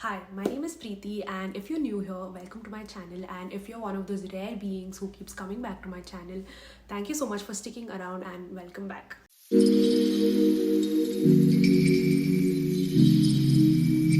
Hi, my name is Preeti, and if you're new here, welcome to my channel. And if you're one of those rare beings who keeps coming back to my channel, thank you so much for sticking around and welcome back.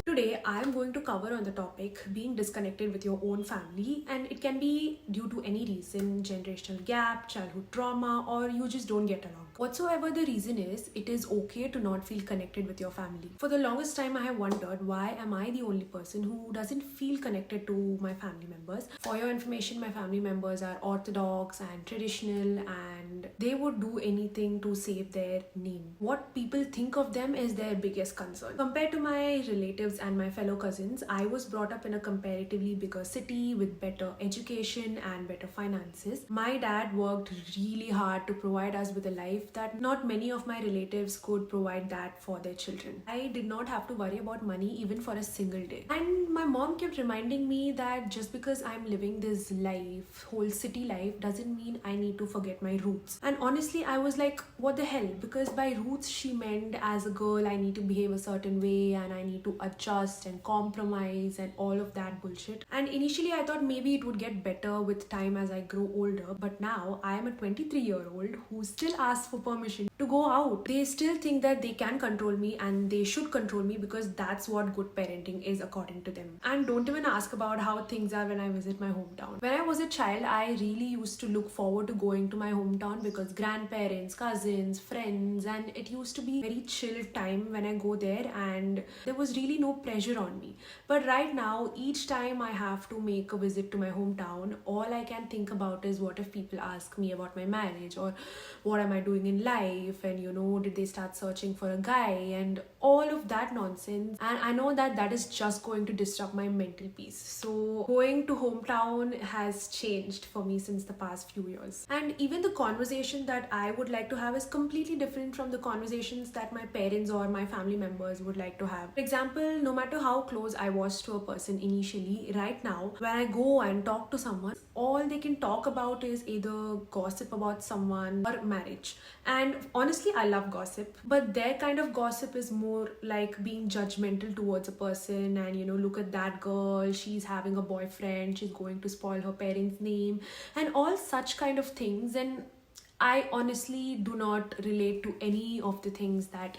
Today, I am going to cover on the topic being disconnected with your own family, and it can be due to any reason generational gap, childhood trauma, or you just don't get along. Whatsoever the reason is, it is okay to not feel connected with your family. For the longest time, I have wondered why am I the only person who doesn't feel connected to my family members. For your information, my family members are orthodox and traditional, and they would do anything to save their name. What people think of them is their biggest concern. Compared to my relatives and my fellow cousins, I was brought up in a comparatively bigger city with better education and better finances. My dad worked really hard to provide us with a life that not many of my relatives could provide that for their children. I did not have to worry about money even for a single day. And my mom kept reminding me that just because I'm living this life, whole city life, doesn't mean I need to forget my roots. And honestly, I was like, what the hell? Because by roots, she meant as a girl, I need to behave a certain way and I need to adjust and compromise and all of that bullshit. And initially, I thought maybe it would get better with time as I grow older. But now, I am a 23-year-old who still asks for permission to go out. They still think that they can control me and they should control me because that's what good parenting is according to them. And don't even ask about how things are when I visit my hometown. When I was a child, I really used to look forward to going to my hometown because grandparents, cousins, friends, and it used to be very chill time when I go there, and there was really no pressure on me. But right now, each time I have to make a visit to my hometown, all I can think about is what if people ask me about my marriage, or what am I doing in life, and did they start searching for a guy, and all of that nonsense. And I know that that is just going to disrupt my mental peace. So going to hometown has changed for me since the past few years. And even the conversation that I would like to have is completely different from the conversations that my parents or my family members would like to have. For example, no matter how close I was to a person initially, right now, when I go and talk to someone, all they can talk about is either gossip about someone or marriage. And honestly, I love gossip, but their kind of gossip is more like being judgmental towards a person and look at that girl, she's having a boyfriend, she's going to spoil her parents' name, and all such kind of things. And I honestly do not relate to any of the things that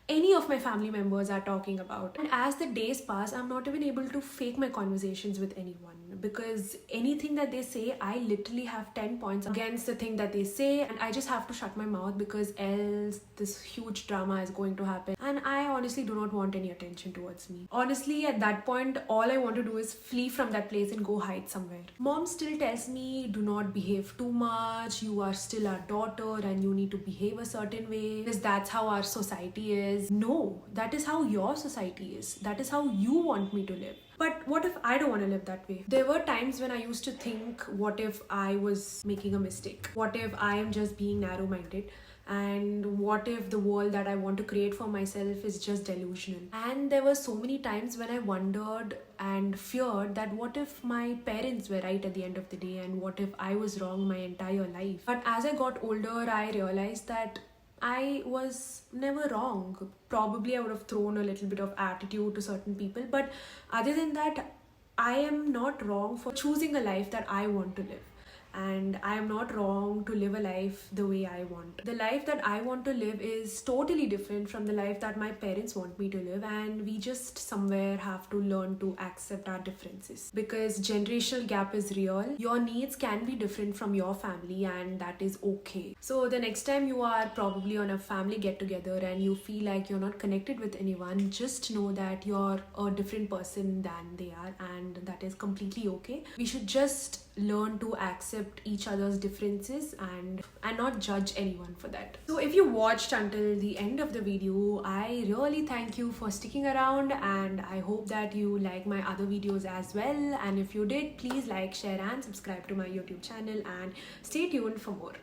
any of my family members are talking about. And as the days pass, I'm not even able to fake my conversations with anyone because anything that they say, I literally have 10 points against the thing that they say, and I just have to shut my mouth because else this huge drama is going to happen. And I honestly do not want any attention towards me. Honestly, at that point, all I want to do is flee from that place and go hide somewhere. Mom still tells me, do not behave too much, you are still our daughter and you need to behave a certain way because that's how our society is. No, that is how your society is. That is how you want me to live. But what if I don't want to live that way? There were times when I used to think, what if I was making a mistake? What if I am just being narrow-minded? And what if the world that I want to create for myself is just delusional? And there were so many times when I wondered and feared that what if my parents were right at the end of the day, and what if I was wrong my entire life? But as I got older, I realized that I was never wrong. Probably I would have thrown a little bit of attitude to certain people, but other than that, I am not wrong for choosing a life that I want to live. And I am not wrong to live a life the way I want. The life that I want to live is totally different from the life that my parents want me to live, and we just somewhere have to learn to accept our differences because generational gap is real. Your needs can be different from your family, and that is okay. So the next time you are probably on a family get together and you feel like you're not connected with anyone, just know that you're a different person than they are, and that is completely okay. We should just learn to accept each other's differences and not judge anyone for that. So if you watched until the end of the video, I really thank you for sticking around, and I hope that you like my other videos as well. And if you did, please like, share and subscribe to my YouTube channel, and stay tuned for more.